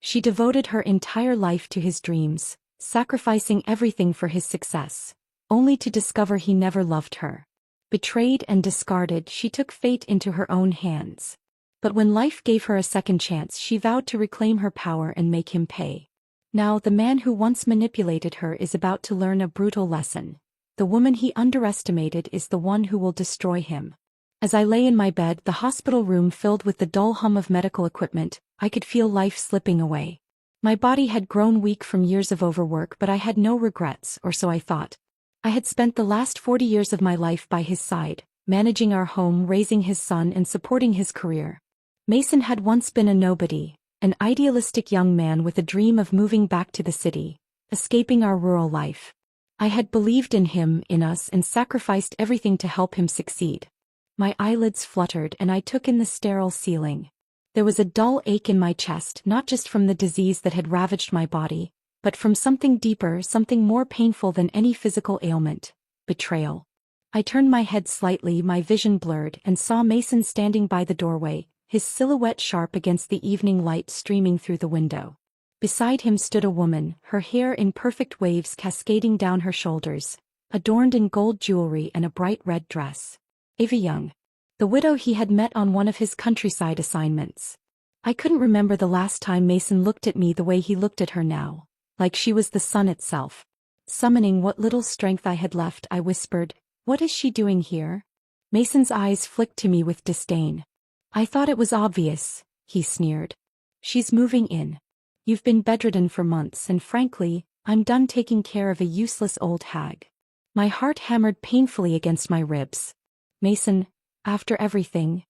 She devoted her entire life to his dreams, sacrificing everything for his success, only to discover he never loved her. Betrayed and discarded, she took fate into her own hands. But when life gave her a second chance, she vowed to reclaim her power and make him pay. Now the man who once manipulated her is about to learn a brutal lesson. The woman he underestimated is the one who will destroy him. As I lay in my bed, the hospital room filled with the dull hum of medical equipment, I could feel life slipping away. My body had grown weak from years of overwork, but I had no regrets, or so I thought. I had spent the last 40 years of my life by his side, managing our home, raising his son, and supporting his career. Mason had once been a nobody, an idealistic young man with a dream of moving back to the city, escaping our rural life. I had believed in him, in us, and sacrificed everything to help him succeed. My eyelids fluttered and I took in the sterile ceiling. There was a dull ache in my chest, not just from the disease that had ravaged my body, but from something deeper, something more painful than any physical ailment: betrayal. I turned my head slightly, my vision blurred, and saw Mason standing by the doorway, his silhouette sharp against the evening light streaming through the window. Beside him stood a woman, her hair in perfect waves cascading down her shoulders, adorned in gold jewelry and a bright red dress. Ava Young, the widow he had met on one of his countryside assignments. I couldn't remember the last time Mason looked at me the way he looked at her now, like she was the sun itself. Summoning what little strength I had left, I whispered, "What is she doing here?" Mason's eyes flicked to me with disdain. "I thought it was obvious," he sneered. "She's moving in. You've been bedridden for months, and frankly, I'm done taking care of a useless old hag." My heart hammered painfully against my ribs. "Mason, after everything?"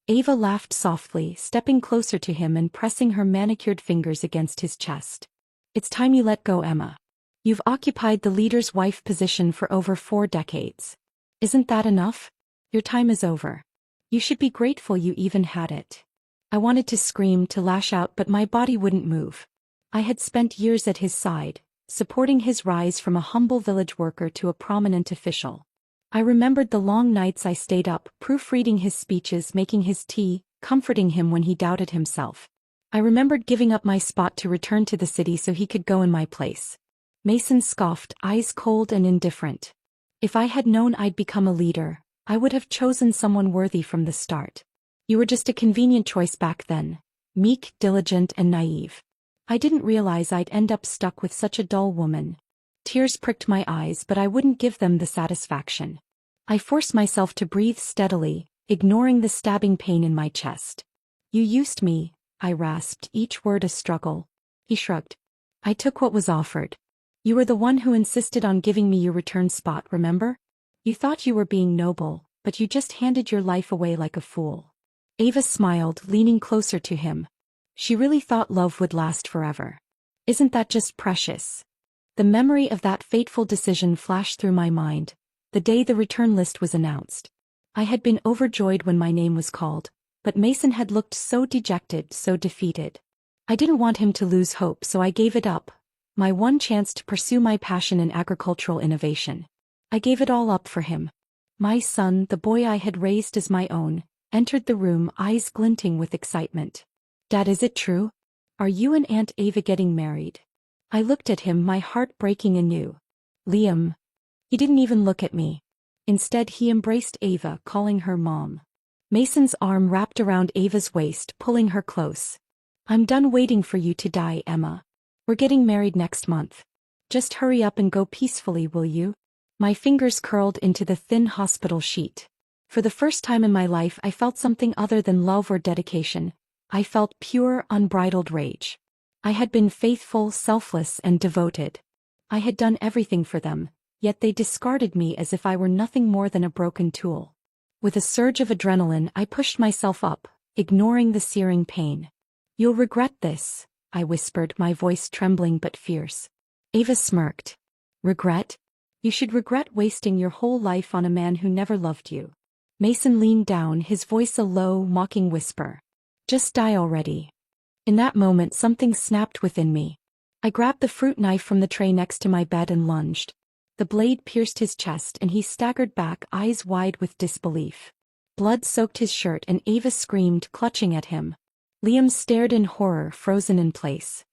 Ava laughed softly, stepping closer to him and pressing her manicured fingers against his chest. "It's time you let go, Emma. You've occupied the leader's wife position for over 4 decades. Isn't that enough? Your time is over. You should be grateful you even had it." I wanted to scream, to lash out, but my body wouldn't move. I had spent years at his side, supporting his rise from a humble village worker to a prominent official. I remembered the long nights I stayed up, proofreading his speeches, making his tea, comforting him when he doubted himself. I remembered giving up my spot to return to the city so he could go in my place. Mason scoffed, eyes cold and indifferent. "If I had known I'd become a leader, I would have chosen someone worthy from the start. You were just a convenient choice back then, meek, diligent, and naive. I didn't realize I'd end up stuck with such a dull woman." Tears pricked my eyes, but I wouldn't give them the satisfaction. I forced myself to breathe steadily, ignoring the stabbing pain in my chest. "You used me," I rasped, each word a struggle. He shrugged. "I took what was offered. You were the one who insisted on giving me your return spot, remember? You thought you were being noble, but you just handed your life away like a fool." Ava smiled, leaning closer to him. She really thought love would last forever. Isn't that just precious? The memory of that fateful decision flashed through my mind, the day the return list was announced. I had been overjoyed when my name was called, but Mason had looked so dejected, so defeated. I didn't want him to lose hope, so I gave it up, my one chance to pursue my passion in agricultural innovation. I gave it all up for him. My son, the boy I had raised as my own, entered the room, eyes glinting with excitement. "Dad, is it true? Are you and Aunt Ava getting married?" I looked at him, my heart breaking anew. "Liam." He didn't even look at me. Instead, he embraced Ava, calling her Mom. Mason's arm wrapped around Ava's waist, pulling her close. "I'm done waiting for you to die, Emma. We're getting married next month. Just hurry up and go peacefully, will you?" My fingers curled into the thin hospital sheet. For the first time in my life, I felt something other than love or dedication. I felt pure, unbridled rage. I had been faithful, selfless, and devoted. I had done everything for them, yet they discarded me as if I were nothing more than a broken tool. With a surge of adrenaline, I pushed myself up, ignoring the searing pain. "You'll regret this," I whispered, my voice trembling but fierce. Ava smirked. "Regret? You should regret wasting your whole life on a man who never loved you." Mason leaned down, his voice a low, mocking whisper. "Just die already." In that moment, something snapped within me. I grabbed the fruit knife from the tray next to my bed and lunged. The blade pierced his chest and he staggered back, eyes wide with disbelief. Blood soaked his shirt and Ava screamed, clutching at him. Liam stared in horror, frozen in place.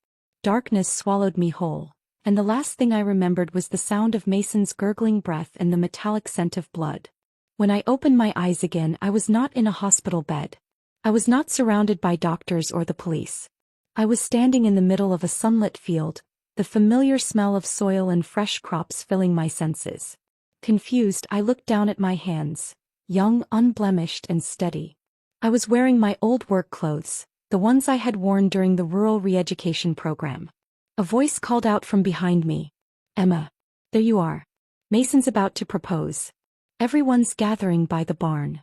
Darkness swallowed me whole, and the last thing I remembered was the sound of Mason's gurgling breath and the metallic scent of blood. When I opened my eyes again, I was not in a hospital bed. I was not surrounded by doctors or the police. I was standing in the middle of a sunlit field, the familiar smell of soil and fresh crops filling my senses. Confused, I looked down at my hands, young, unblemished, and steady. I was wearing my old work clothes, the ones I had worn during the rural re-education program. A voice called out from behind me. "Emma, there you are. Mason's about to propose. Everyone's gathering by the barn."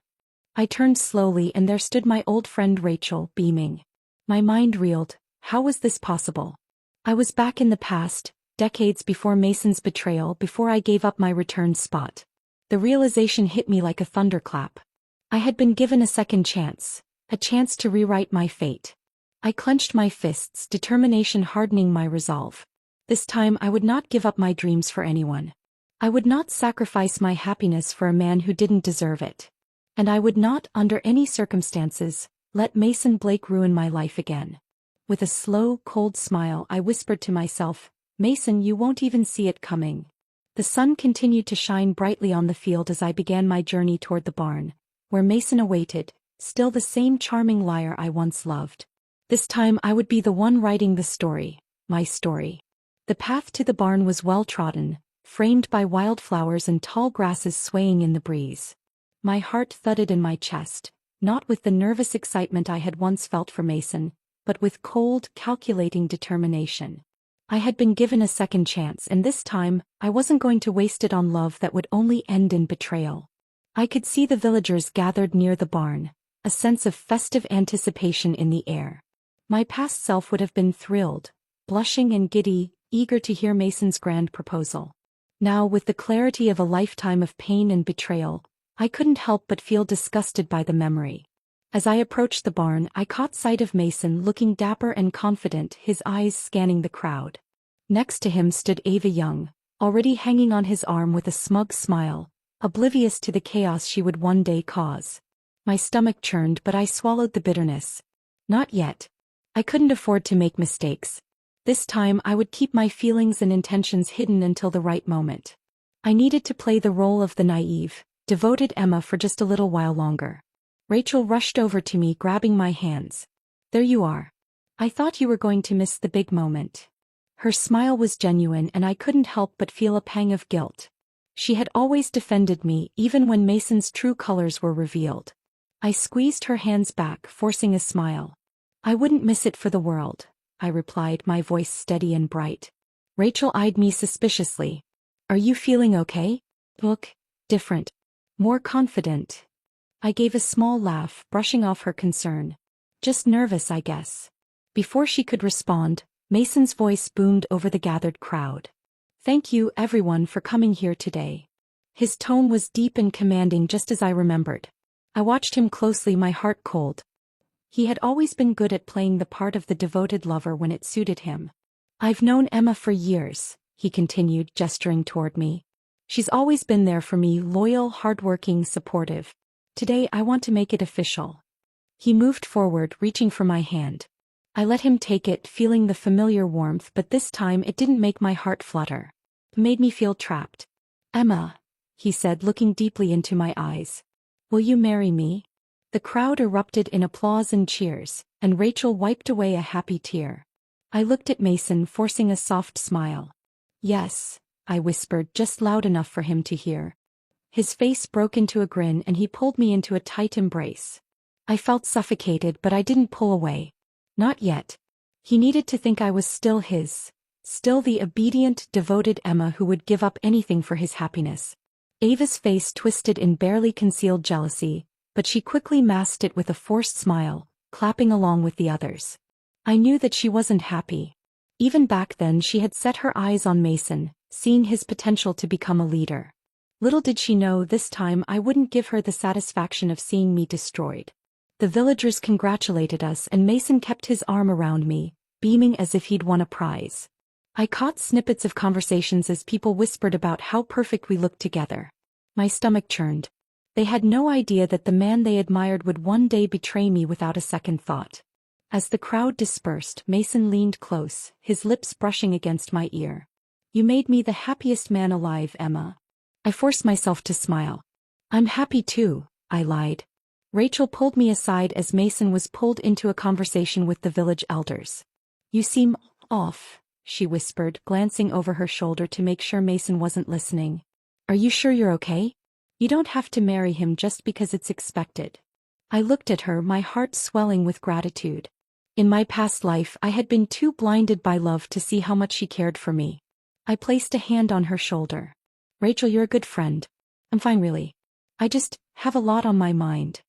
I turned slowly and there stood my old friend Rachel, beaming. My mind reeled. How was this possible? I was back in the past, decades before Mason's betrayal, before I gave up my return spot. The realization hit me like a thunderclap. I had been given a second chance, a chance to rewrite my fate. I clenched my fists, determination hardening my resolve. This time I would not give up my dreams for anyone. I would not sacrifice my happiness for a man who didn't deserve it. And I would not, under any circumstances, let Mason Blake ruin my life again. With a slow, cold smile, I whispered to myself, "Mason, you won't even see it coming." The sun continued to shine brightly on the field as I began my journey toward the barn, where Mason awaited, still the same charming liar I once loved. This time I would be the one writing the story, my story. The path to the barn was well-trodden, framed by wildflowers and tall grasses swaying in the breeze. My heart thudded in my chest, not with the nervous excitement I had once felt for Mason, but with cold, calculating determination. I had been given a second chance, and this time, I wasn't going to waste it on love that would only end in betrayal. I could see the villagers gathered near the barn, a sense of festive anticipation in the air. My past self would have been thrilled, blushing and giddy, eager to hear Mason's grand proposal. Now, with the clarity of a lifetime of pain and betrayal, I couldn't help but feel disgusted by the memory. As I approached the barn, I caught sight of Mason looking dapper and confident, his eyes scanning the crowd. Next to him stood Ava Young, already hanging on his arm with a smug smile, oblivious to the chaos she would one day cause. My stomach churned, but I swallowed the bitterness. Not yet. I couldn't afford to make mistakes. This time I would keep my feelings and intentions hidden until the right moment. I needed to play the role of the naive, devoted Emma for just a little while longer. Rachel rushed over to me, grabbing my hands. "There you are. I thought you were going to miss the big moment." Her smile was genuine and I couldn't help but feel a pang of guilt. She had always defended me, even when Mason's true colors were revealed. I squeezed her hands back, forcing a smile. "I wouldn't miss it for the world," I replied, my voice steady and bright. Rachel eyed me suspiciously. "Are you feeling okay?" "Look different. More confident." I gave a small laugh, brushing off her concern. "Just nervous, I guess." Before she could respond, Mason's voice boomed over the gathered crowd. "Thank you, everyone, for coming here today." His tone was deep and commanding, just as I remembered. I watched him closely, my heart cold. He had always been good at playing the part of the devoted lover when it suited him. "I've known Emma for years," he continued, gesturing toward me. "She's always been there for me, loyal, hardworking, supportive. Today I want to make it official." He moved forward, reaching for my hand. I let him take it, feeling the familiar warmth, but this time it didn't make my heart flutter. It made me feel trapped. "Emma," he said, looking deeply into my eyes. "Will you marry me?" The crowd erupted in applause and cheers, and Rachel wiped away a happy tear. I looked at Mason, forcing a soft smile. "Yes," I whispered, just loud enough for him to hear. His face broke into a grin and he pulled me into a tight embrace. I felt suffocated, but I didn't pull away. Not yet. He needed to think I was still his, still the obedient, devoted Emma who would give up anything for his happiness. Ava's face twisted in barely concealed jealousy, but she quickly masked it with a forced smile, clapping along with the others. I knew that she wasn't happy. Even back then she had set her eyes on Mason, seeing his potential to become a leader. Little did she know this time I wouldn't give her the satisfaction of seeing me destroyed. The villagers congratulated us and Mason kept his arm around me, beaming as if he'd won a prize. I caught snippets of conversations as people whispered about how perfect we looked together. My stomach churned. They had no idea that the man they admired would one day betray me without a second thought. As the crowd dispersed, Mason leaned close, his lips brushing against my ear. You made me the happiest man alive, Emma. I forced myself to smile. I'm happy too, I lied. Rachel pulled me aside as Mason was pulled into a conversation with the village elders. You seem off, she whispered, glancing over her shoulder to make sure Mason wasn't listening. Are you sure you're okay? You don't have to marry him just because it's expected. I looked at her, my heart swelling with gratitude. In my past life, I had been too blinded by love to see how much she cared for me. I placed a hand on her shoulder. Rachel, you're a good friend. I'm fine really. I just have a lot on my mind.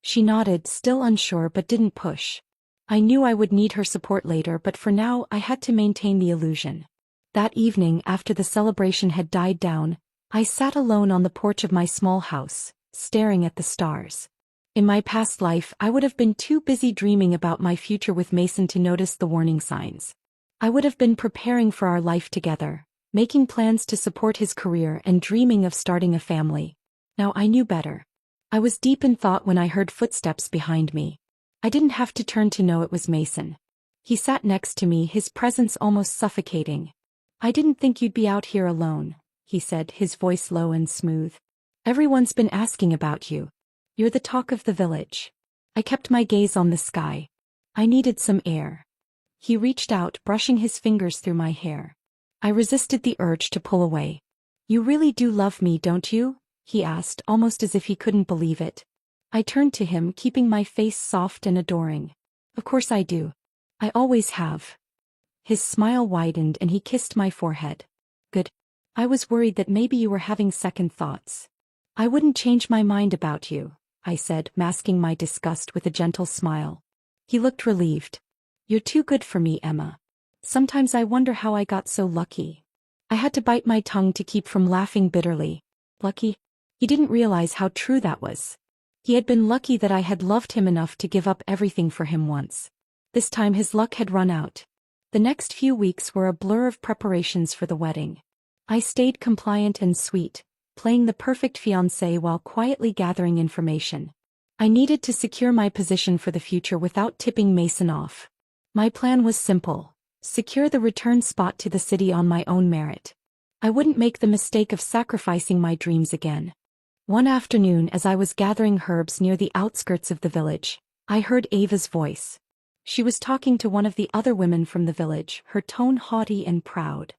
She nodded, still unsure but didn't push. I knew I would need her support later, but for now I had to maintain the illusion. That evening, after the celebration had died down, I sat alone on the porch of my small house, staring at the stars. In my past life, I would have been too busy dreaming about my future with Mason to notice the warning signs. I would have been preparing for our life together, making plans to support his career and dreaming of starting a family. Now I knew better. I was deep in thought when I heard footsteps behind me. I didn't have to turn to know it was Mason. He sat next to me, his presence almost suffocating. I didn't think you'd be out here alone, he said, his voice low and smooth. Everyone's been asking about you. You're the talk of the village. I kept my gaze on the sky. I needed some air. He reached out, brushing his fingers through my hair. I resisted the urge to pull away. You really do love me, don't you? He asked, almost as if he couldn't believe it. I turned to him, keeping my face soft and adoring. Of course I do. I always have. His smile widened and he kissed my forehead. Good. I was worried that maybe you were having second thoughts. I wouldn't change my mind about you, I said, masking my disgust with a gentle smile. He looked relieved. You're too good for me, Emma. Sometimes I wonder how I got so lucky. I had to bite my tongue to keep from laughing bitterly. Lucky? He didn't realize how true that was. He had been lucky that I had loved him enough to give up everything for him once. This time his luck had run out. The next few weeks were a blur of preparations for the wedding. I stayed compliant and sweet, playing the perfect fiancé while quietly gathering information. I needed to secure my position for the future without tipping Mason off. My plan was simple: secure the return spot to the city on my own merit. I wouldn't make the mistake of sacrificing my dreams again. One afternoon, as I was gathering herbs near the outskirts of the village, I heard Ava's voice. She was talking to one of the other women from the village, her tone haughty and proud.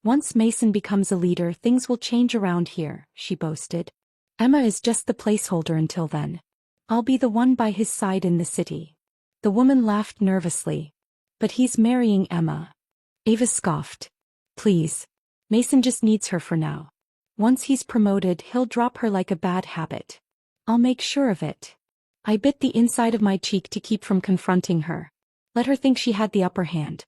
Once Mason becomes a leader, things will change around here, she boasted. Emma is just the placeholder until then. I'll be the one by his side in the city. The woman laughed nervously. But he's marrying Emma. Ava scoffed. Please. Mason just needs her for now. Once he's promoted, he'll drop her like a bad habit. I'll make sure of it. I bit the inside of my cheek to keep from confronting her. Let her think she had the upper hand.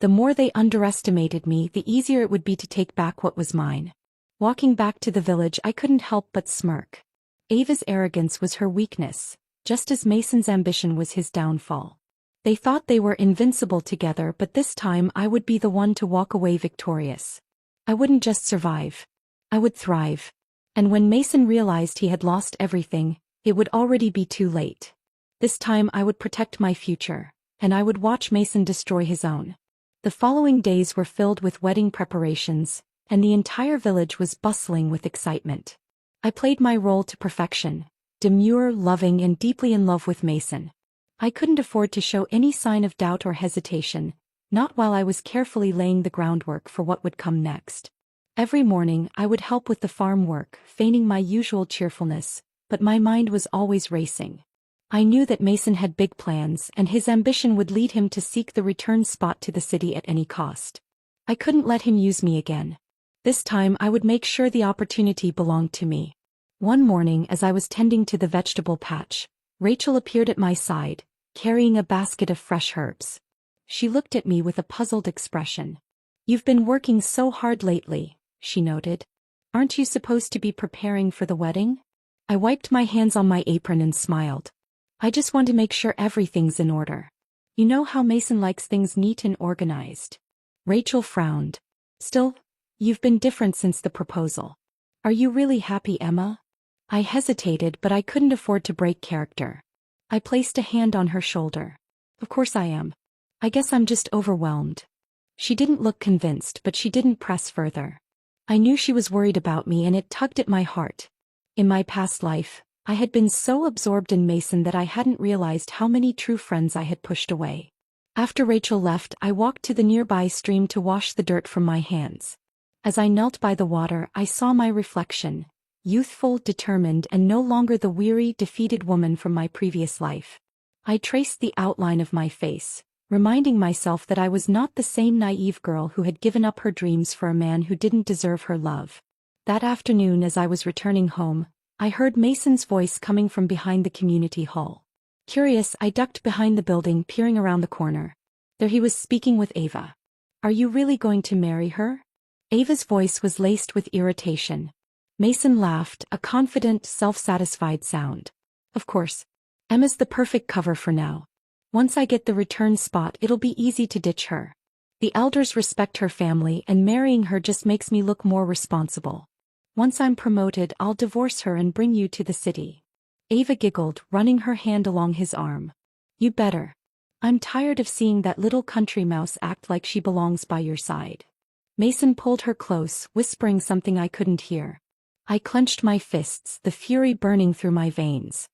The more they underestimated me, the easier it would be to take back what was mine. Walking back to the village, I couldn't help but smirk. Ava's arrogance was her weakness, just as Mason's ambition was his downfall. They thought they were invincible together, but this time I would be the one to walk away victorious. I wouldn't just survive. I would thrive. And when Mason realized he had lost everything, it would already be too late. This time I would protect my future, and I would watch Mason destroy his own. The following days were filled with wedding preparations, and the entire village was bustling with excitement. I played my role to perfection, demure, loving, and deeply in love with Mason. I couldn't afford to show any sign of doubt or hesitation, not while I was carefully laying the groundwork for what would come next. Every morning I would help with the farm work, feigning my usual cheerfulness, but my mind was always racing. I knew that Mason had big plans, and his ambition would lead him to seek the return spot to the city at any cost. I couldn't let him use me again. This time I would make sure the opportunity belonged to me. One morning, as I was tending to the vegetable patch, Rachel appeared at my side, carrying a basket of fresh herbs. She looked at me with a puzzled expression. You've been working so hard lately, she noted. Aren't you supposed to be preparing for the wedding? I wiped my hands on my apron and smiled. I just want to make sure everything's in order. You know how Mason likes things neat and organized. Rachel frowned. Still, you've been different since the proposal. Are you really happy, Emma? I hesitated, but I couldn't afford to break character. I placed a hand on her shoulder. Of course I am. I guess I'm just overwhelmed. She didn't look convinced, but she didn't press further. I knew she was worried about me and it tugged at my heart. In my past life, I had been so absorbed in Mason that I hadn't realized how many true friends I had pushed away. After Rachel left, I walked to the nearby stream to wash the dirt from my hands. As I knelt by the water, I saw my reflection, youthful, determined, and no longer the weary, defeated woman from my previous life. I traced the outline of my face, reminding myself that I was not the same naive girl who had given up her dreams for a man who didn't deserve her love. That afternoon, as I was returning home, I heard Mason's voice coming from behind the community hall. Curious, I ducked behind the building, peering around the corner. There he was, speaking with Ava. "Are you really going to marry her?" Ava's voice was laced with irritation. Mason laughed, a confident, self-satisfied sound. "Of course. Emma's the perfect cover for now. Once I get the return spot, it'll be easy to ditch her. The elders respect her family, and marrying her just makes me look more responsible. Once I'm promoted, I'll divorce her and bring you to the city." Ava giggled, running her hand along his arm. "You better. I'm tired of seeing that little country mouse act like she belongs by your side." Mason pulled her close, whispering something I couldn't hear. I clenched my fists, the fury burning through my veins.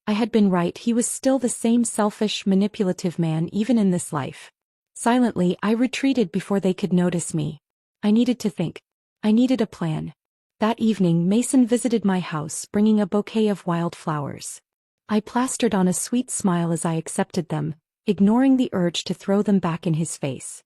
I had been right, he was still the same selfish, manipulative man even in this life. Silently, I retreated before they could notice me. I needed to think. I needed a plan. That evening, Mason visited my house, bringing a bouquet of wildflowers. I plastered on a sweet smile as I accepted them, ignoring the urge to throw them back in his face.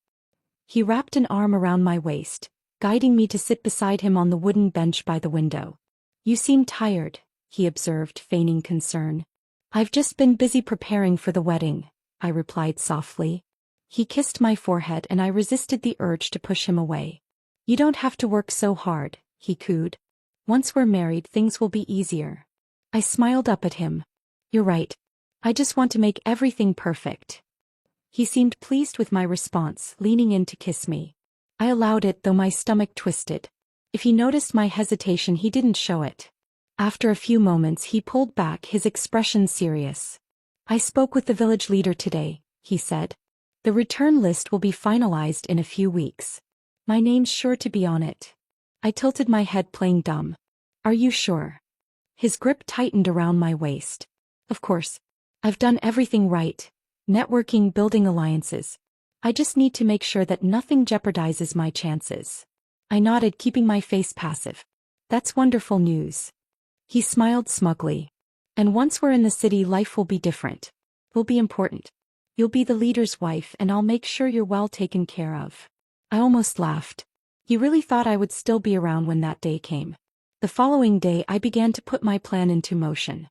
He wrapped an arm around my waist, guiding me to sit beside him on the wooden bench by the window. "You seem tired," he observed, feigning concern. "I've just been busy preparing for the wedding," I replied softly. He kissed my forehead and I resisted the urge to push him away. "You don't have to work so hard," he cooed. "Once we're married, things will be easier." I smiled up at him. "You're right. I just want to make everything perfect." He seemed pleased with my response, leaning in to kiss me. I allowed it, though my stomach twisted. If he noticed my hesitation, he didn't show it. After a few moments, he pulled back, his expression serious. "I spoke with the village leader today," he said. "The return list will be finalized in a few weeks. My name's sure to be on it." I tilted my head, playing dumb. "Are you sure?" His grip tightened around my waist. "Of course. I've done everything right. Networking, building alliances. I just need to make sure that nothing jeopardizes my chances." I nodded, keeping my face passive. "That's wonderful news." He smiled smugly. "And once we're in the city, life will be different. Will be important. You'll be the leader's wife, and I'll make sure you're well taken care of." I almost laughed. He really thought I would still be around when that day came. The following day, I began to put my plan into motion.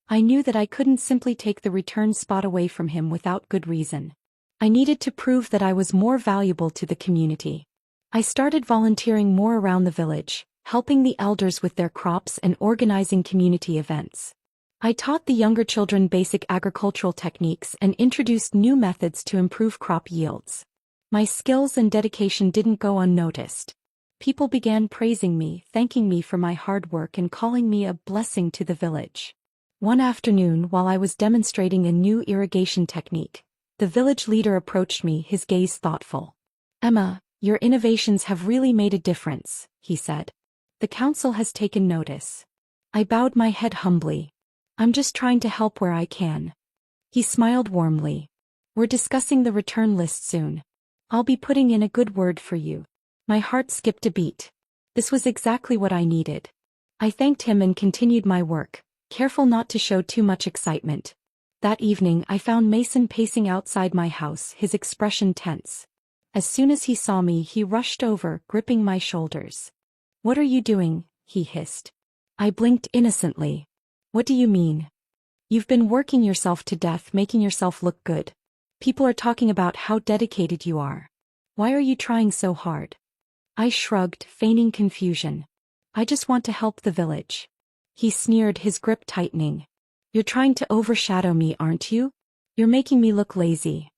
I knew that I couldn't simply take the return spot away from him without good reason. I needed to prove that I was more valuable to the community. I started volunteering more around the village, helping the elders with their crops and organizing community events. I taught the younger children basic agricultural techniques and introduced new methods to improve crop yields. My skills and dedication didn't go unnoticed. People began praising me, thanking me for my hard work and calling me a blessing to the village. One afternoon, while I was demonstrating a new irrigation technique, the village leader approached me, his gaze thoughtful. "Emma, your innovations have really made a difference," he said. "The council has taken notice." I bowed my head humbly. "I'm just trying to help where I can." He smiled warmly. "We're discussing the return list soon. I'll be putting in a good word for you." My heart skipped a beat. This was exactly what I needed. I thanked him and continued my work, careful not to show too much excitement. That evening, I found Mason pacing outside my house, his expression tense. As soon as he saw me, he rushed over, gripping my shoulders. "What are you doing?" he hissed. I blinked innocently. "What do you mean?" "You've been working yourself to death, making yourself look good. People are talking about how dedicated you are. Why are you trying so hard?" I shrugged, feigning confusion. "I just want to help the village." He sneered, his grip tightening. "You're trying to overshadow me, aren't you? You're making me look lazy."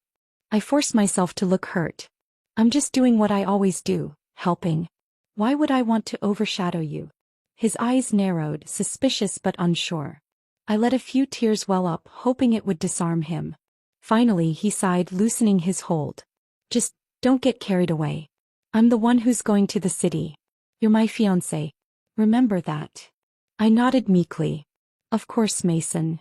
I forced myself to look hurt. "I'm just doing what I always do, helping. Why would I want to overshadow you?" His eyes narrowed, suspicious but unsure. I let a few tears well up, hoping it would disarm him. Finally he sighed, loosening his hold. Just don't get carried away. I'm the one who's going to the city. You're my fiancé. Remember that. I nodded meekly. Of course, Mason.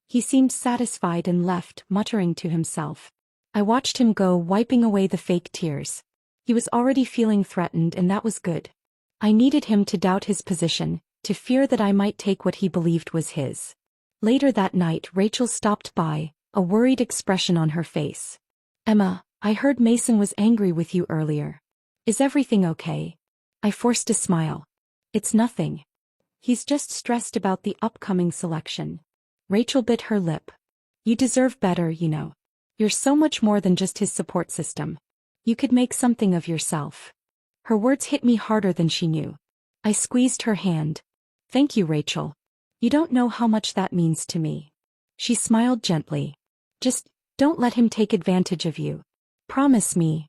He seemed satisfied and left, muttering to himself. I watched him go, wiping away the fake tears. He was already feeling threatened, and that was good. I needed him to doubt his position, to fear that I might take what he believed was his. Later that night, Rachel stopped by, a worried expression on her face. Emma, I heard Mason was angry with you earlier. Is everything okay? I forced a smile. It's nothing. He's just stressed about the upcoming selection. Rachel bit her lip. You deserve better, you know. You're so much more than just his support system. You could make something of yourself. Her words hit me harder than she knew. I squeezed her hand. Thank you, Rachel. You don't know how much that means to me. She smiled gently. Just don't let him take advantage of you. Promise me.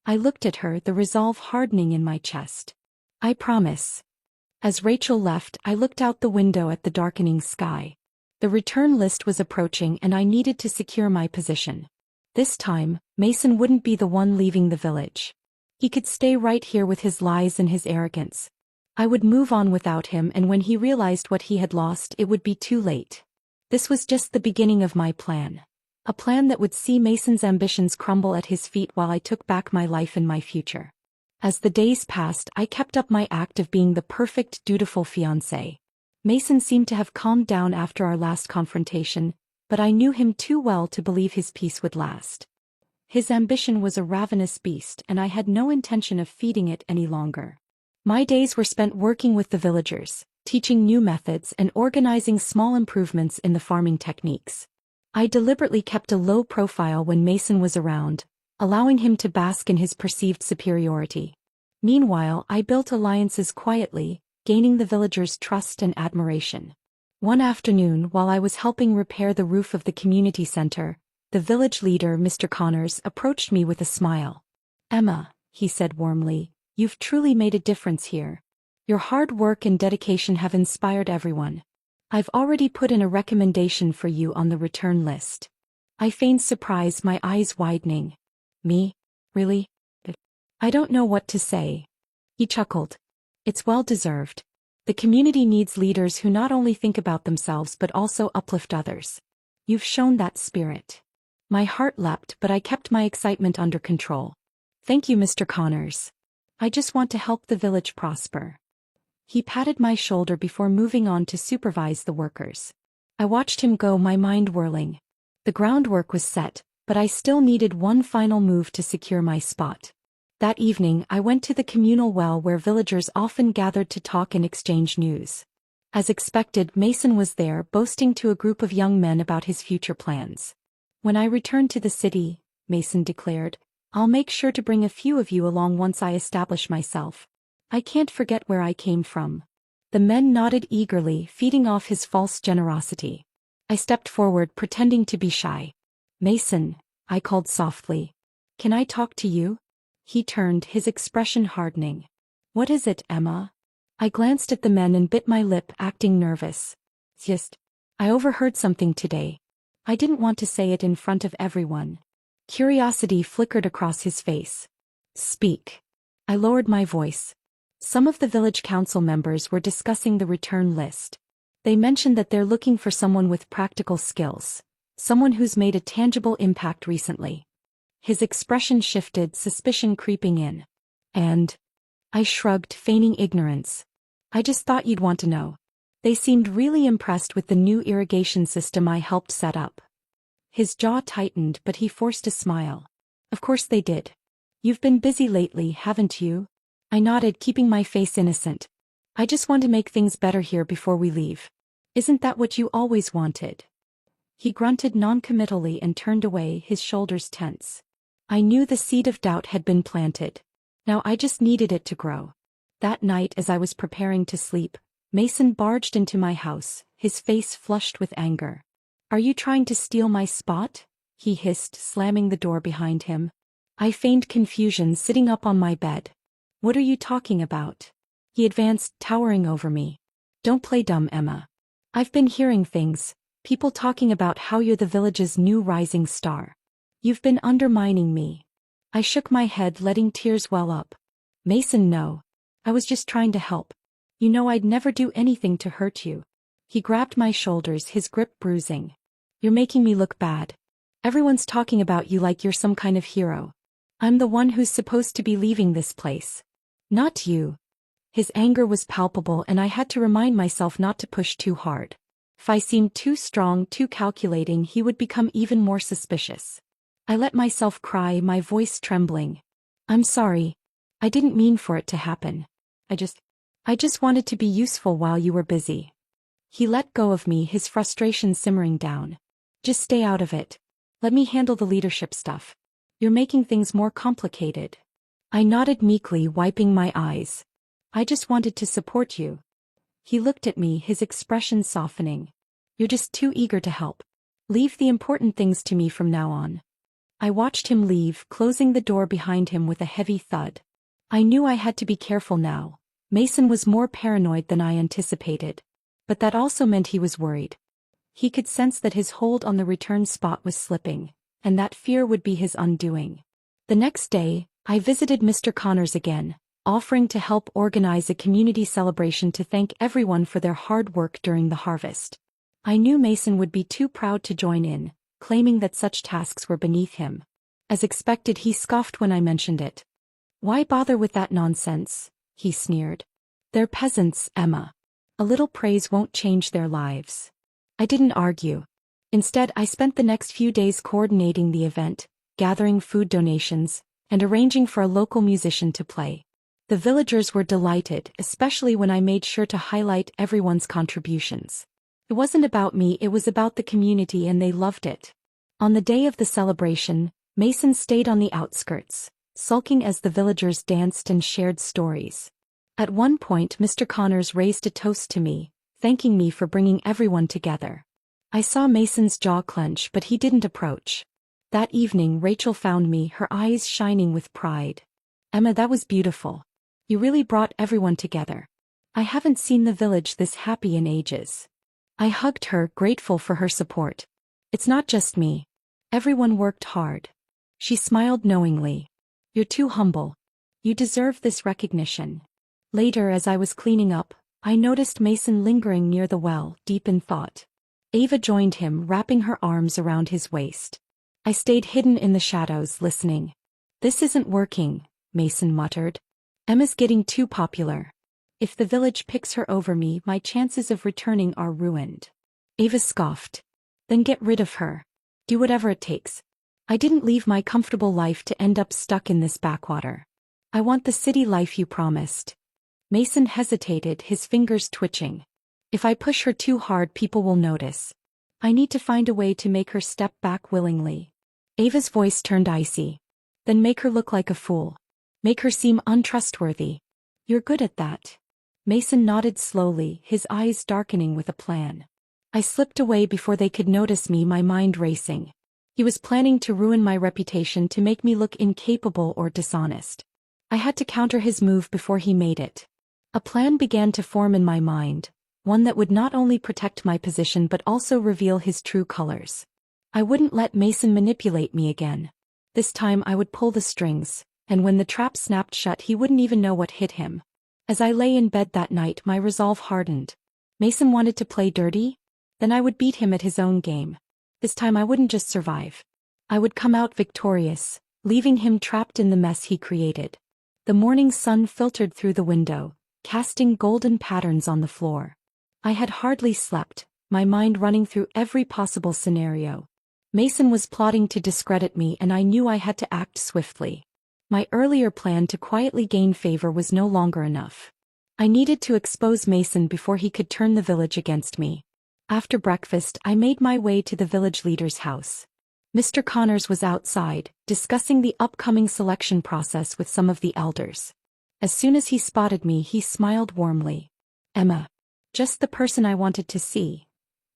I looked at her, the resolve hardening in my chest. I promise. As Rachel left, I looked out the window at the darkening sky. The return list was approaching, and I needed to secure my position. This time, Mason wouldn't be the one leaving the village. He could stay right here with his lies and his arrogance. I would move on without him, and when he realized what he had lost, it would be too late. This was just the beginning of my plan. A plan that would see Mason's ambitions crumble at his feet while I took back my life and my future. As the days passed, I kept up my act of being the perfect, dutiful fiancé. Mason seemed to have calmed down after our last confrontation, but I knew him too well to believe his peace would last. His ambition was a ravenous beast, and I had no intention of feeding it any longer. My days were spent working with the villagers, teaching new methods and organizing small improvements in the farming techniques. I deliberately kept a low profile when Mason was around, allowing him to bask in his perceived superiority. Meanwhile, I built alliances quietly, gaining the villagers' trust and admiration. One afternoon, while I was helping repair the roof of the community center, the village leader, Mr. Connors, approached me with a smile. Emma, he said warmly, you've truly made a difference here. Your hard work and dedication have inspired everyone. I've already put in a recommendation for you on the return list. I feigned surprise, my eyes widening. Me? Really? I don't know what to say. He chuckled. It's well deserved. The community needs leaders who not only think about themselves but also uplift others. You've shown that spirit. My heart leapt, but I kept my excitement under control. Thank you, Mr. Connors. I just want to help the village prosper. He patted my shoulder before moving on to supervise the workers. I watched him go, my mind whirling. The groundwork was set, but I still needed one final move to secure my spot. That evening, I went to the communal well where villagers often gathered to talk and exchange news. As expected, Mason was there, boasting to a group of young men about his future plans. When I return to the city, Mason declared, I'll make sure to bring a few of you along once I establish myself. I can't forget where I came from. The men nodded eagerly, feeding off his false generosity. I stepped forward, pretending to be shy. Mason, I called softly. Can I talk to you? He turned, his expression hardening. What is it, Emma? I glanced at the men and bit my lip, acting nervous. Just, I overheard something today. I didn't want to say it in front of everyone. Curiosity flickered across his face. Speak. I lowered my voice. Some of the village council members were discussing the return list. They mentioned that they're looking for someone with practical skills, someone who's made a tangible impact recently. His expression shifted, suspicion creeping in. And? I shrugged, feigning ignorance. I just thought you'd want to know. They seemed really impressed with the new irrigation system I helped set up. His jaw tightened, but he forced a smile. Of course they did. You've been busy lately, haven't you? I nodded, keeping my face innocent. I just want to make things better here before we leave. Isn't that what you always wanted? He grunted noncommittally and turned away, his shoulders tense. I knew the seed of doubt had been planted. Now I just needed it to grow. That night, as I was preparing to sleep, Mason barged into my house, his face flushed with anger. Are you trying to steal my spot? He hissed, slamming the door behind him. I feigned confusion, sitting up on my bed. What are you talking about? He advanced, towering over me. Don't play dumb, Emma. I've been hearing things. People talking about how you're the village's new rising star. You've been undermining me. I shook my head, letting tears well up. Mason, no. I was just trying to help. You know I'd never do anything to hurt you. He grabbed my shoulders, his grip bruising. You're making me look bad. Everyone's talking about you like you're some kind of hero. I'm the one who's supposed to be leaving this place. Not you. His anger was palpable and I had to remind myself not to push too hard. If I seemed too strong, too calculating, he would become even more suspicious. I let myself cry, my voice trembling. I'm sorry. I didn't mean for it to happen. I just wanted to be useful while you were busy. He let go of me, his frustration simmering down. Just stay out of it. Let me handle the leadership stuff. You're making things more complicated. I nodded meekly, wiping my eyes. I just wanted to support you. He looked at me, his expression softening. You're just too eager to help. Leave the important things to me from now on. I watched him leave, closing the door behind him with a heavy thud. I knew I had to be careful now. Mason was more paranoid than I anticipated. But that also meant he was worried. He could sense that his hold on the return spot was slipping, and that fear would be his undoing. The next day, I visited Mr. Connors again, offering to help organize a community celebration to thank everyone for their hard work during the harvest. I knew Mason would be too proud to join in, claiming that such tasks were beneath him. As expected, he scoffed when I mentioned it. Why bother with that nonsense? He sneered. They're peasants, Emma. A little praise won't change their lives. I didn't argue. Instead, I spent the next few days coordinating the event, gathering food donations, and arranging for a local musician to play. The villagers were delighted, especially when I made sure to highlight everyone's contributions. It wasn't about me, it was about the community, and they loved it. On the day of the celebration, Mason stayed on the outskirts, sulking as the villagers danced and shared stories. At one point, Mr. Connors raised a toast to me, thanking me for bringing everyone together. I saw Mason's jaw clench, but he didn't approach. That evening, Rachel found me, her eyes shining with pride. Emma, that was beautiful. You really brought everyone together. I haven't seen the village this happy in ages. I hugged her, grateful for her support. It's not just me. Everyone worked hard. She smiled knowingly. You're too humble. You deserve this recognition. Later, as I was cleaning up, I noticed Mason lingering near the well, deep in thought. Ava joined him, wrapping her arms around his waist. I stayed hidden in the shadows, listening. This isn't working, Mason muttered. Emma's getting too popular. If the village picks her over me, my chances of returning are ruined. Ava scoffed. Then get rid of her. Do whatever it takes. I didn't leave my comfortable life to end up stuck in this backwater. I want the city life you promised. Mason hesitated, his fingers twitching. If I push her too hard, people will notice. I need to find a way to make her step back willingly. Ava's voice turned icy. Then make her look like a fool. Make her seem untrustworthy. You're good at that. Mason nodded slowly, his eyes darkening with a plan. I slipped away before they could notice me, my mind racing. He was planning to ruin my reputation, to make me look incapable or dishonest. I had to counter his move before he made it. A plan began to form in my mind, one that would not only protect my position but also reveal his true colors. I wouldn't let Mason manipulate me again. This time I would pull the strings, and when the trap snapped shut he wouldn't even know what hit him. As I lay in bed that night, my resolve hardened. Mason wanted to play dirty? Then I would beat him at his own game. This time I wouldn't just survive. I would come out victorious, leaving him trapped in the mess he created. The morning sun filtered through the window, casting golden patterns on the floor. I had hardly slept, my mind running through every possible scenario. Mason was plotting to discredit me, and I knew I had to act swiftly. My earlier plan to quietly gain favor was no longer enough. I needed to expose Mason before he could turn the village against me. After breakfast, I made my way to the village leader's house. Mr. Connors was outside, discussing the upcoming selection process with some of the elders. As soon as he spotted me, he smiled warmly. Emma. Just the person I wanted to see.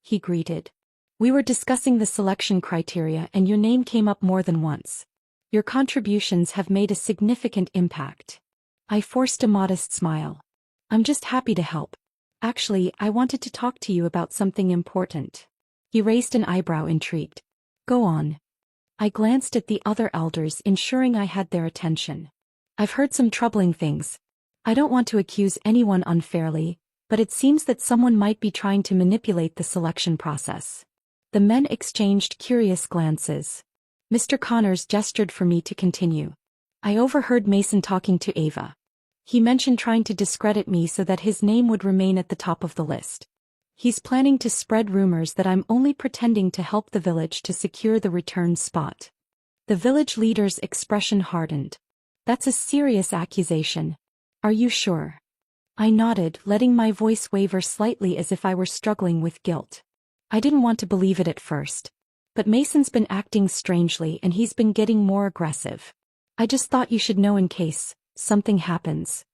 He greeted. We were discussing the selection criteria and your name came up more than once. Your contributions have made a significant impact. I forced a modest smile. I'm just happy to help. Actually, I wanted to talk to you about something important. He raised an eyebrow intrigued. Go on. I glanced at the other elders, ensuring I had their attention. I've heard some troubling things. I don't want to accuse anyone unfairly, but it seems that someone might be trying to manipulate the selection process. The men exchanged curious glances. Mr. Connors gestured for me to continue. I overheard Mason talking to Ava. He mentioned trying to discredit me so that his name would remain at the top of the list. He's planning to spread rumors that I'm only pretending to help the village to secure the return spot. The village leader's expression hardened. That's a serious accusation. Are you sure? I nodded, letting my voice waver slightly as if I were struggling with guilt. I didn't want to believe it at first. But Mason's been acting strangely and he's been getting more aggressive. I just thought you should know in case something happens.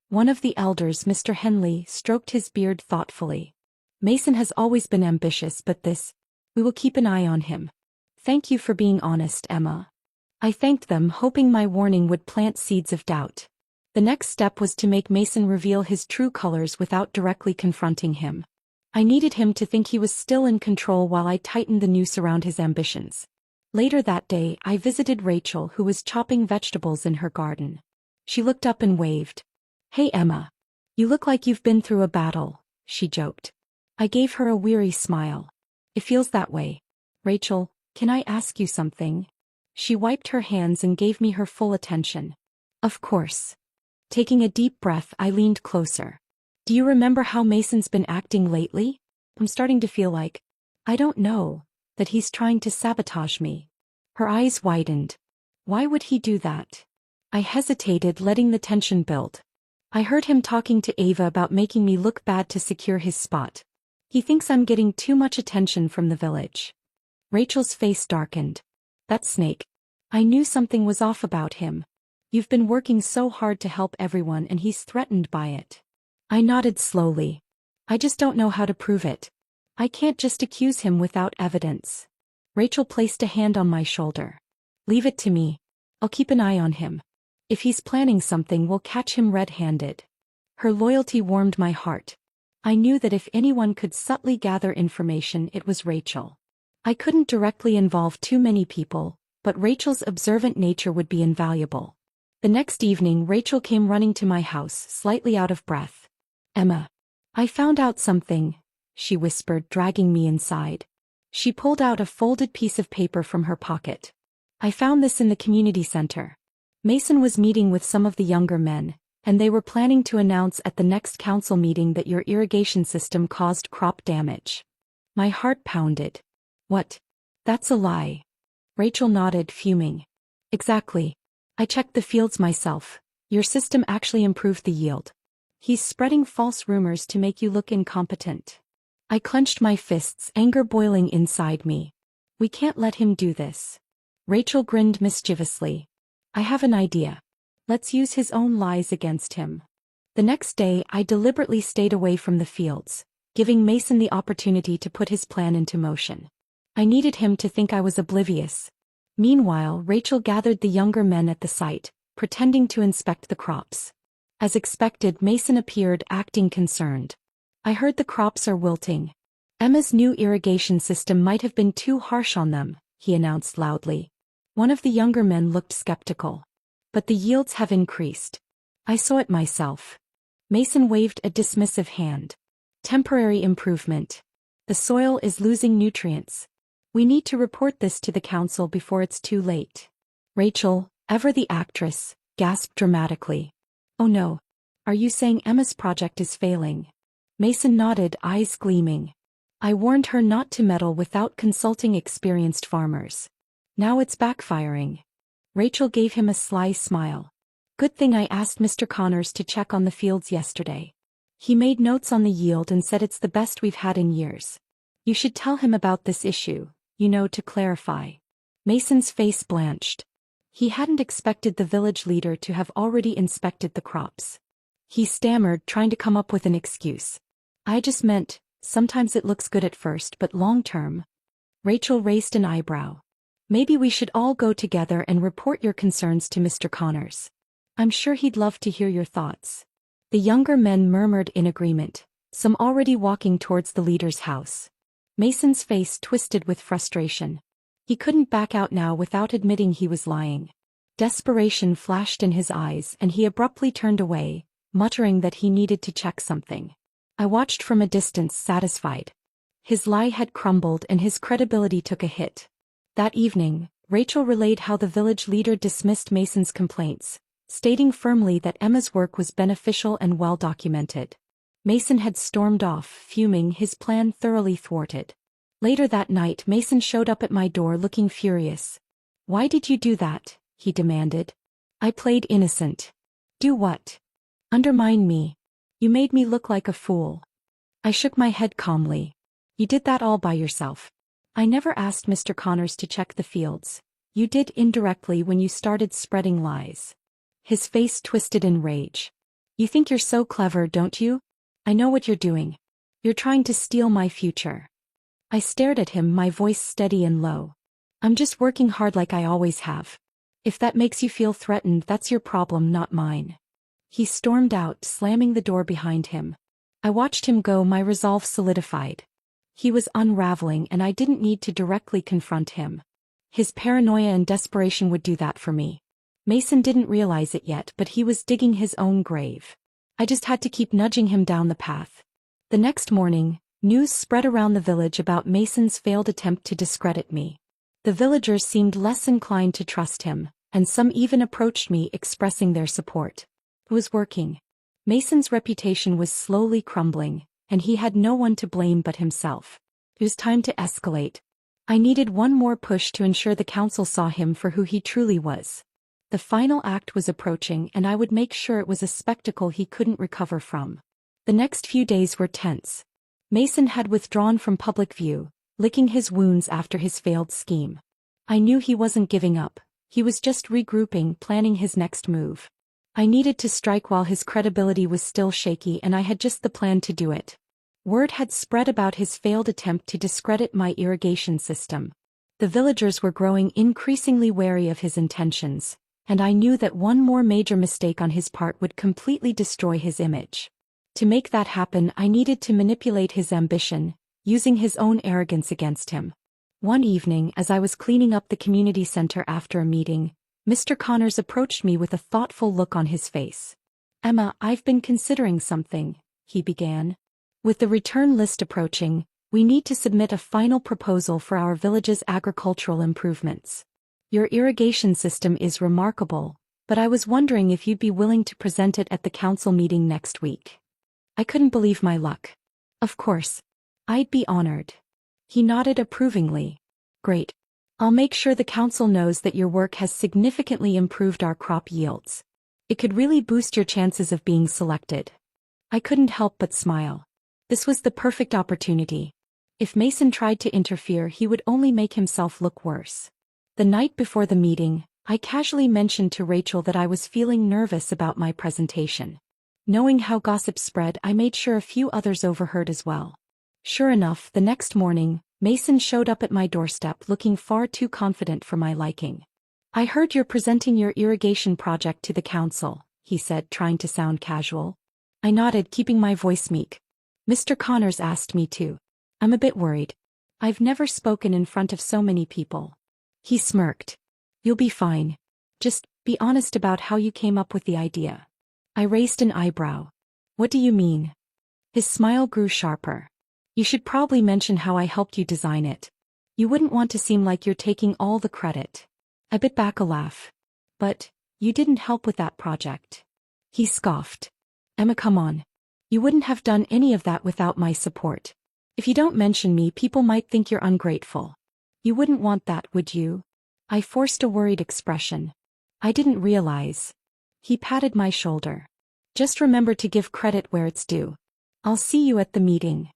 One of the elders, Mr. Henley, stroked his beard thoughtfully. Mason has always been ambitious, but we will keep an eye on him. Thank you for being honest, Emma. I thanked them, hoping my warning would plant seeds of doubt. The next step was to make Mason reveal his true colors without directly confronting him. I needed him to think he was still in control while I tightened the noose around his ambitions. Later that day, I visited Rachel, who was chopping vegetables in her garden. She looked up and waved. Hey Emma. You look like you've been through a battle, she joked. I gave her a weary smile. It feels that way. Rachel, can I ask you something? She wiped her hands and gave me her full attention. Of course. Taking a deep breath, I leaned closer. Do you remember how Mason's been acting lately? I'm starting to feel like, I don't know, that he's trying to sabotage me. Her eyes widened. Why would he do that? I hesitated, letting the tension build. I heard him talking to Ava about making me look bad to secure his spot. He thinks I'm getting too much attention from the village. Rachel's face darkened. That snake. I knew something was off about him. You've been working so hard to help everyone and he's threatened by it. I nodded slowly. I just don't know how to prove it. I can't just accuse him without evidence. Rachel placed a hand on my shoulder. Leave it to me. I'll keep an eye on him. If he's planning something, we'll catch him red-handed. Her loyalty warmed my heart. I knew that if anyone could subtly gather information, it was Rachel. I couldn't directly involve too many people, but Rachel's observant nature would be invaluable. The next evening, Rachel came running to my house, slightly out of breath. Emma. I found out something, she whispered, dragging me inside. She pulled out a folded piece of paper from her pocket. I found this in the community center. Mason was meeting with some of the younger men, and they were planning to announce at the next council meeting that your irrigation system caused crop damage. My heart pounded. What? That's a lie. Rachel nodded, fuming. Exactly. I checked the fields myself. Your system actually improved the yield. He's spreading false rumors to make you look incompetent. I clenched my fists, anger boiling inside me. We can't let him do this. Rachel grinned mischievously. I have an idea. Let's use his own lies against him. The next day, I deliberately stayed away from the fields, giving Mason the opportunity to put his plan into motion. I needed him to think I was oblivious. Meanwhile, Rachel gathered the younger men at the site, pretending to inspect the crops. As expected, Mason appeared, acting concerned. I heard the crops are wilting. Emma's new irrigation system might have been too harsh on them, he announced loudly. One of the younger men looked skeptical. But the yields have increased. I saw it myself. Mason waved a dismissive hand. Temporary improvement. The soil is losing nutrients. We need to report this to the council before it's too late. Rachel, ever the actress, gasped dramatically. Oh no. Are you saying Emma's project is failing? Mason nodded, eyes gleaming. I warned her not to meddle without consulting experienced farmers. Now it's backfiring. Rachel gave him a sly smile. Good thing I asked Mr. Connors to check on the fields yesterday. He made notes on the yield and said it's the best we've had in years. You should tell him about this issue, to clarify. Mason's face blanched. He hadn't expected the village leader to have already inspected the crops. He stammered, trying to come up with an excuse. I just meant, sometimes it looks good at first, but long term. Rachel raised an eyebrow. Maybe we should all go together and report your concerns to Mr. Connors. I'm sure he'd love to hear your thoughts. The younger men murmured in agreement, some already walking towards the leader's house. Mason's face twisted with frustration. He couldn't back out now without admitting he was lying. Desperation flashed in his eyes and he abruptly turned away, muttering that he needed to check something. I watched from a distance, satisfied. His lie had crumbled and his credibility took a hit. That evening, Rachel relayed how the village leader dismissed Mason's complaints, stating firmly that Emma's work was beneficial and well documented. Mason had stormed off, fuming, his plan thoroughly thwarted. Later that night, Mason showed up at my door looking furious. "Why did you do that?" he demanded. "I played innocent." "Do what?" "Undermine me. You made me look like a fool." I shook my head calmly. "You did that all by yourself. I never asked Mr. Connors to check the fields. You did indirectly when you started spreading lies." His face twisted in rage. "You think you're so clever, don't you? I know what you're doing. You're trying to steal my future." I stared at him, my voice steady and low. "I'm just working hard like I always have. If that makes you feel threatened, that's your problem, not mine." He stormed out, slamming the door behind him. I watched him go, my resolve solidified. He was unraveling and I didn't need to directly confront him. His paranoia and desperation would do that for me. Mason didn't realize it yet, but he was digging his own grave. I just had to keep nudging him down the path. The next morning, news spread around the village about Mason's failed attempt to discredit me. The villagers seemed less inclined to trust him, and some even approached me expressing their support. It was working. Mason's reputation was slowly crumbling, and he had no one to blame but himself. It was time to escalate. I needed one more push to ensure the council saw him for who he truly was. The final act was approaching and I would make sure it was a spectacle he couldn't recover from. The next few days were tense. Mason had withdrawn from public view, licking his wounds after his failed scheme. I knew he wasn't giving up. He was just regrouping, planning his next move. I needed to strike while his credibility was still shaky, and I had just the plan to do it. Word had spread about his failed attempt to discredit my irrigation system. The villagers were growing increasingly wary of his intentions, and I knew that one more major mistake on his part would completely destroy his image. To make that happen, I needed to manipulate his ambition, using his own arrogance against him. One evening, as I was cleaning up the community center after a meeting, Mr. Connors approached me with a thoughtful look on his face. "Emma, I've been considering something," he began. "With the return list approaching, we need to submit a final proposal for our village's agricultural improvements. Your irrigation system is remarkable, but I was wondering if you'd be willing to present it at the council meeting next week." I couldn't believe my luck. "Of course. I'd be honored." He nodded approvingly. "Great. I'll make sure the council knows that your work has significantly improved our crop yields. It could really boost your chances of being selected." I couldn't help but smile. This was the perfect opportunity. If Mason tried to interfere, he would only make himself look worse. The night before the meeting, I casually mentioned to Rachel that I was feeling nervous about my presentation. Knowing how gossip spread, I made sure a few others overheard as well. Sure enough, the next morning, Mason showed up at my doorstep looking far too confident for my liking. "I heard you're presenting your irrigation project to the council," he said, trying to sound casual. I nodded, keeping my voice meek. "Mr. Connors asked me to. I'm a bit worried. I've never spoken in front of so many people." He smirked. "You'll be fine. Just be honest about how you came up with the idea." I raised an eyebrow. "What do you mean?" His smile grew sharper. "You should probably mention how I helped you design it. You wouldn't want to seem like you're taking all the credit." I bit back a laugh. "But you didn't help with that project." He scoffed. "Emma, come on. You wouldn't have done any of that without my support. If you don't mention me, people might think you're ungrateful. You wouldn't want that, would you?" I forced a worried expression. "I didn't realize." He patted my shoulder. "Just remember to give credit where it's due. I'll see you at the meeting."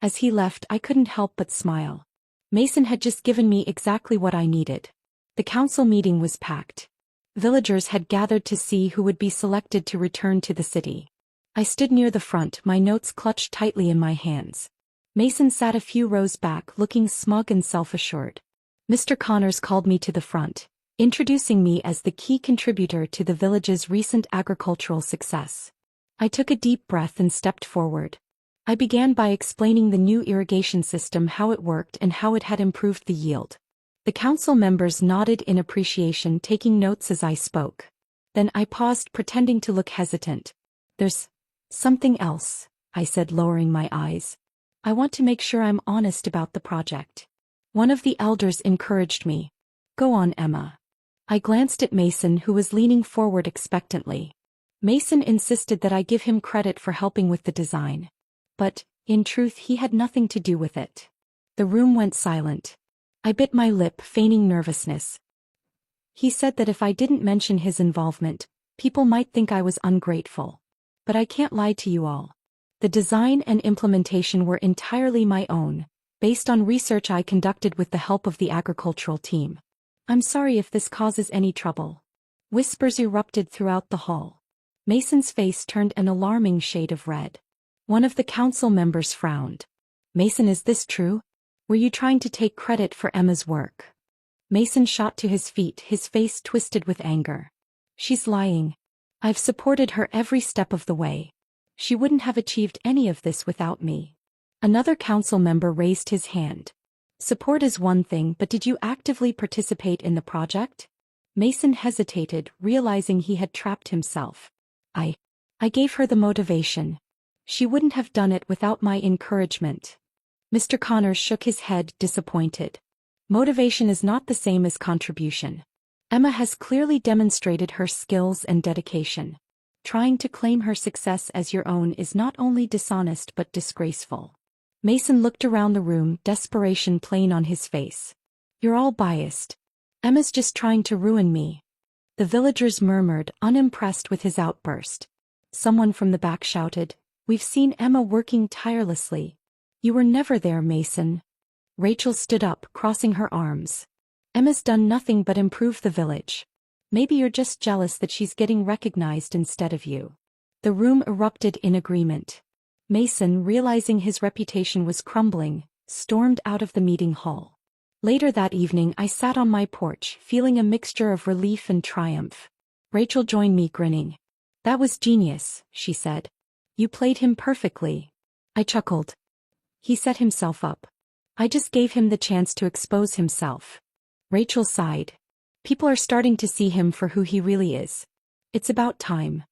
As he left, I couldn't help but smile. Mason had just given me exactly what I needed. The council meeting was packed. Villagers had gathered to see who would be selected to return to the city. I stood near the front, my notes clutched tightly in my hands. Mason sat a few rows back, looking smug and self-assured. Mr. Connors called me to the front, introducing me as the key contributor to the village's recent agricultural success. I took a deep breath and stepped forward. I began by explaining the new irrigation system, how it worked and how it had improved the yield. The council members nodded in appreciation, taking notes as I spoke. Then I paused, pretending to look hesitant. "There's something else," I said, lowering my eyes. "I want to make sure I'm honest about the project." One of the elders encouraged me. "Go on, Emma." I glanced at Mason, who was leaning forward expectantly. Mason insisted that I give him credit for helping with the design. But, in truth, he had nothing to do with it. The room went silent. I bit my lip, feigning nervousness. He said that if I didn't mention his involvement, people might think I was ungrateful. But I can't lie to you all. The design and implementation were entirely my own, based on research I conducted with the help of the agricultural team. "I'm sorry if this causes any trouble." Whispers erupted throughout the hall. Mason's face turned an alarming shade of red. One of the council members frowned. "Mason, is this true? Were you trying to take credit for Emma's work?" Mason shot to his feet, his face twisted with anger. "She's lying. I've supported her every step of the way. She wouldn't have achieved any of this without me." Another council member raised his hand. "Support is one thing, but did you actively participate in the project?" Mason hesitated, realizing he had trapped himself. I gave her the motivation. She wouldn't have done it without my encouragement." Mr. Connors shook his head, disappointed. "Motivation is not the same as contribution. Emma has clearly demonstrated her skills and dedication. Trying to claim her success as your own is not only dishonest but disgraceful." Mason looked around the room, desperation plain on his face. "You're all biased. Emma's just trying to ruin me." The villagers murmured, unimpressed with his outburst. Someone from the back shouted, "We've seen Emma working tirelessly." "You were never there, Mason." Rachel stood up, crossing her arms. "Emma's done nothing but improve the village. Maybe you're just jealous that she's getting recognized instead of you." The room erupted in agreement. Mason, realizing his reputation was crumbling, stormed out of the meeting hall. Later that evening I sat on my porch, feeling a mixture of relief and triumph. Rachel joined me, grinning. "That was genius," she said. "You played him perfectly." I chuckled. "He set himself up. I just gave him the chance to expose himself." Rachel sighed. "People are starting to see him for who he really is. It's about time."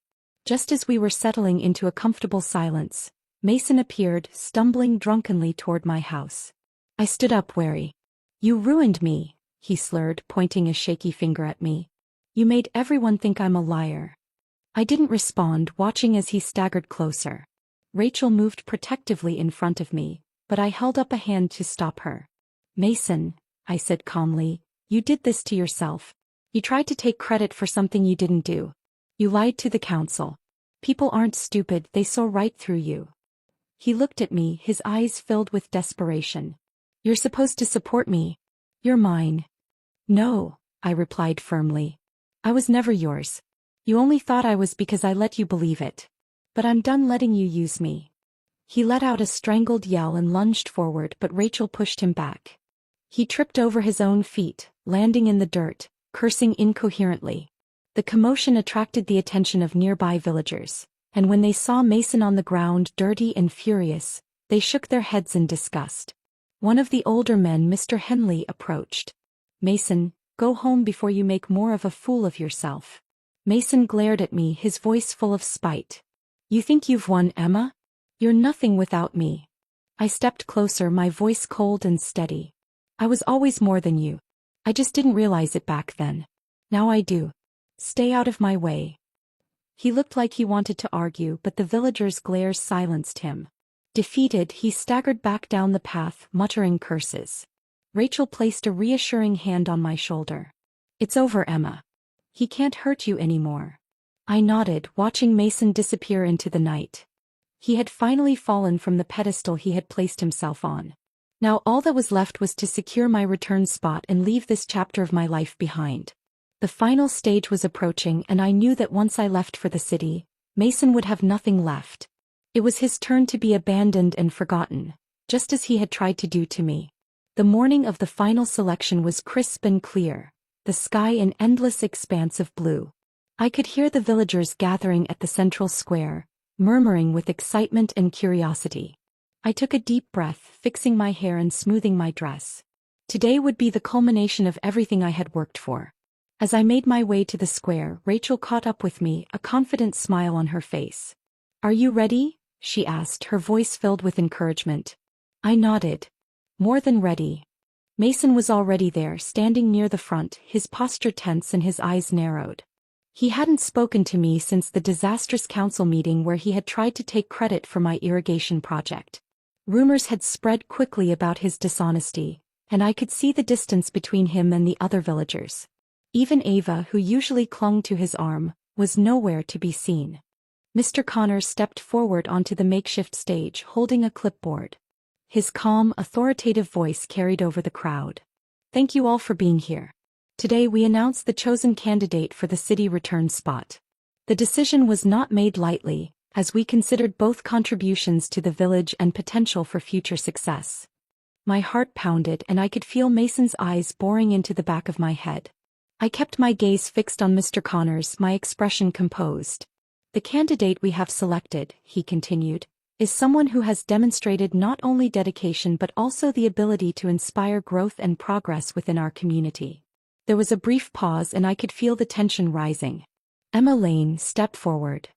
Just as we were settling into a comfortable silence, Mason appeared, stumbling drunkenly toward my house. I stood up, wary. "You ruined me," he slurred, pointing a shaky finger at me. "You made everyone think I'm a liar." I didn't respond, watching as he staggered closer. Rachel moved protectively in front of me, but I held up a hand to stop her. "Mason," I said calmly, "you did this to yourself. You tried to take credit for something you didn't do. You lied to the council. People aren't stupid, they saw right through you." He looked at me, his eyes filled with desperation. "You're supposed to support me. You're mine." "No," I replied firmly. "I was never yours. You only thought I was because I let you believe it. But I'm done letting you use me." He let out a strangled yell and lunged forward, but Rachel pushed him back. He tripped over his own feet, landing in the dirt, cursing incoherently. The commotion attracted the attention of nearby villagers, and when they saw Mason on the ground, dirty and furious, they shook their heads in disgust. One of the older men, Mr. Henley, approached. "Mason, go home before you make more of a fool of yourself." Mason glared at me, his voice full of spite. "You think you've won, Emma? You're nothing without me." I stepped closer, my voice cold and steady. "I was always more than you. I just didn't realize it back then. Now I do. Stay out of my way." He looked like he wanted to argue, but the villagers' glares silenced him. Defeated, he staggered back down the path, muttering curses. Rachel placed a reassuring hand on my shoulder. "It's over, Emma. He can't hurt you anymore." I nodded, watching Mason disappear into the night. He had finally fallen from the pedestal he had placed himself on. Now all that was left was to secure my return spot and leave this chapter of my life behind. The final stage was approaching, and I knew that once I left for the city, Mason would have nothing left. It was his turn to be abandoned and forgotten, just as he had tried to do to me. The morning of the final selection was crisp and clear, the sky an endless expanse of blue. I could hear the villagers gathering at the central square, murmuring with excitement and curiosity. I took a deep breath, fixing my hair and smoothing my dress. Today would be the culmination of everything I had worked for. As I made my way to the square, Rachel caught up with me, a confident smile on her face. "Are you ready?" she asked, her voice filled with encouragement. I nodded. More than ready. Mason was already there, standing near the front, his posture tense and his eyes narrowed. He hadn't spoken to me since the disastrous council meeting where he had tried to take credit for my irrigation project. Rumors had spread quickly about his dishonesty, and I could see the distance between him and the other villagers. Even Ava, who usually clung to his arm, was nowhere to be seen. Mr. Connors stepped forward onto the makeshift stage, holding a clipboard. His calm, authoritative voice carried over the crowd. "Thank you all for being here. Today we announce the chosen candidate for the city return spot. The decision was not made lightly, as we considered both contributions to the village and potential for future success." My heart pounded and I could feel Mason's eyes boring into the back of my head. I kept my gaze fixed on Mr. Connors, my expression composed. "The candidate we have selected," he continued, "is someone who has demonstrated not only dedication but also the ability to inspire growth and progress within our community." There was a brief pause and I could feel the tension rising. Emma Lane stepped forward.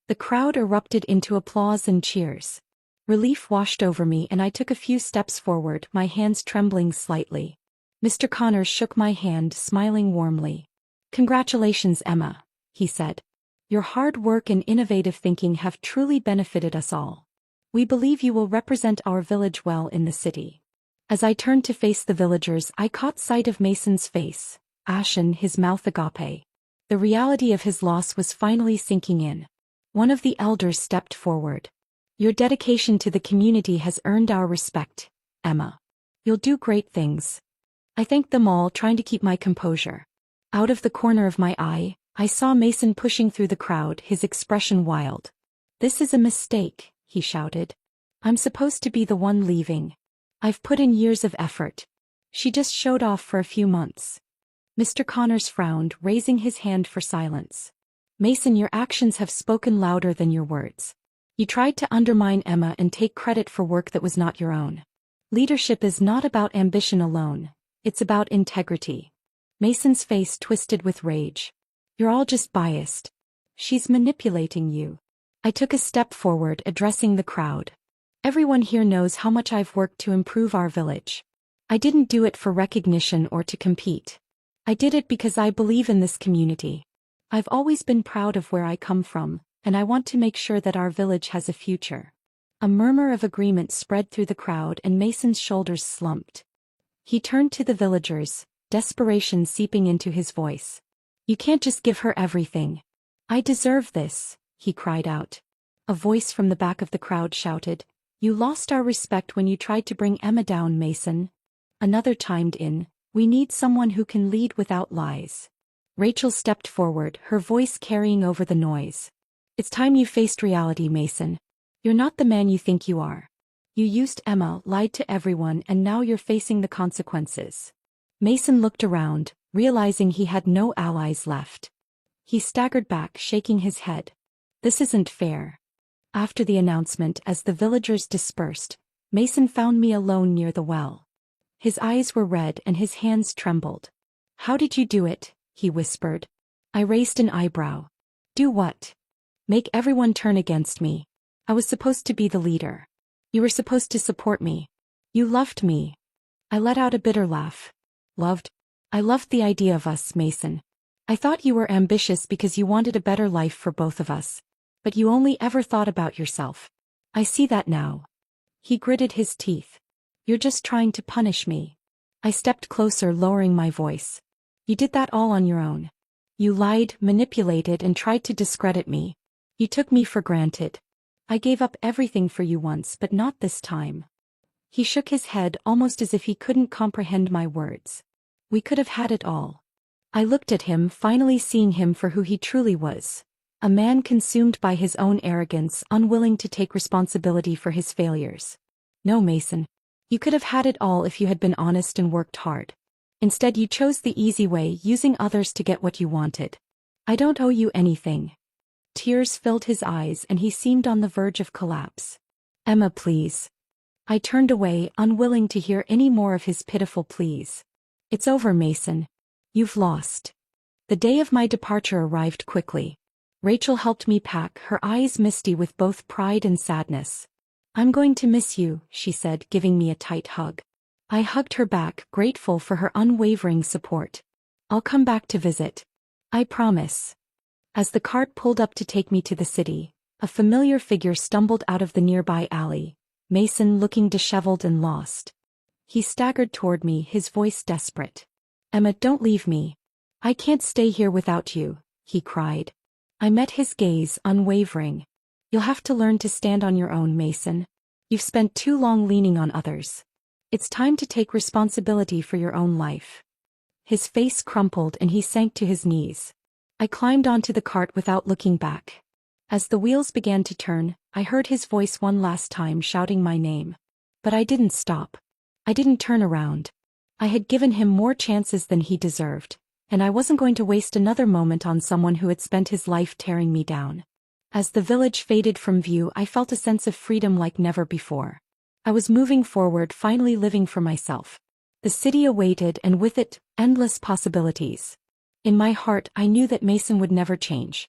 The crowd erupted into applause and cheers. Relief washed over me and I took a few steps forward, my hands trembling slightly. Mr. Connors shook my hand, smiling warmly. "Congratulations, Emma," he said. "Your hard work and innovative thinking have truly benefited us all. We believe you will represent our village well in the city." As I turned to face the villagers, I caught sight of Mason's face, ashen, his mouth agape. The reality of his loss was finally sinking in. One of the elders stepped forward. "Your dedication to the community has earned our respect, Emma. You'll do great things." I thanked them all, trying to keep my composure. Out of the corner of my eye, I saw Mason pushing through the crowd, his expression wild. "This is a mistake," he shouted. "I'm supposed to be the one leaving. I've put in years of effort. She just showed off for a few months." Mr. Connors frowned, raising his hand for silence. "Mason, your actions have spoken louder than your words. You tried to undermine Emma and take credit for work that was not your own. Leadership is not about ambition alone, it's about integrity." Mason's face twisted with rage. "You're all just biased. She's manipulating you." I took a step forward, addressing the crowd. "Everyone here knows how much I've worked to improve our village. I didn't do it for recognition or to compete. I did it because I believe in this community. I've always been proud of where I come from, and I want to make sure that our village has a future." A murmur of agreement spread through the crowd and Mason's shoulders slumped. He turned to the villagers, desperation seeping into his voice. "You can't just give her everything. I deserve this," he cried out. A voice from the back of the crowd shouted, "You lost our respect when you tried to bring Emma down, Mason." Another chimed in, "We need someone who can lead without lies." Rachel stepped forward, her voice carrying over the noise. "It's time you faced reality, Mason. You're not the man you think you are. You used Emma, lied to everyone, and now you're facing the consequences." Mason looked around, realizing he had no allies left. He staggered back, shaking his head. "This isn't fair." After the announcement, as the villagers dispersed, Mason found me alone near the well. His eyes were red and his hands trembled. "How did you do it?" he whispered. I raised an eyebrow. "Do what?" "Make everyone turn against me. I was supposed to be the leader. You were supposed to support me. You loved me." I let out a bitter laugh. "Loved? I loved the idea of us, Mason. I thought you were ambitious because you wanted a better life for both of us. But you only ever thought about yourself. I see that now." He gritted his teeth. "You're just trying to punish me." I stepped closer, lowering my voice. "You did that all on your own. You lied, manipulated, and tried to discredit me. You took me for granted. I gave up everything for you once, but not this time." He shook his head almost as if he couldn't comprehend my words. "We could have had it all." I looked at him, finally seeing him for who he truly was. A man consumed by his own arrogance, unwilling to take responsibility for his failures. "No, Mason. You could have had it all if you had been honest and worked hard. Instead, you chose the easy way, using others to get what you wanted. I don't owe you anything." Tears filled his eyes and he seemed on the verge of collapse. "Emma, please. I turned away, unwilling to hear any more of his pitiful pleas. It's over, Mason. You've lost. The day of my departure arrived quickly. Rachel helped me pack, her eyes misty with both pride and sadness. I'm going to miss you, she said, giving me a tight hug. I hugged her back, grateful for her unwavering support. I'll come back to visit. I promise. As the cart pulled up to take me to the city, a familiar figure stumbled out of the nearby alley, Mason looking disheveled and lost. He staggered toward me, his voice desperate. Emma, don't leave me. I can't stay here without you, he cried. I met his gaze, unwavering. You'll have to learn to stand on your own, Mason. You've spent too long leaning on others. It's time to take responsibility for your own life. His face crumpled and he sank to his knees. I climbed onto the cart without looking back. As the wheels began to turn, I heard his voice one last time shouting my name. But I didn't stop. I didn't turn around. I had given him more chances than he deserved, and I wasn't going to waste another moment on someone who had spent his life tearing me down. As the village faded from view, I felt a sense of freedom like never before. I was moving forward, finally living for myself. The city awaited, and with it, endless possibilities. In my heart, I knew that Mason would never change.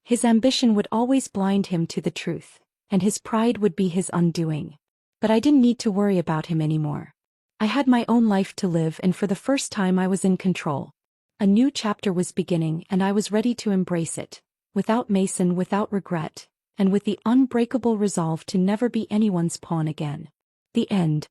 His ambition would always blind him to the truth, and his pride would be his undoing. But I didn't need to worry about him anymore. I had my own life to live, and for the first time I was in control. A new chapter was beginning, and I was ready to embrace it, without Mason, without regret, and with the unbreakable resolve to never be anyone's pawn again. The end.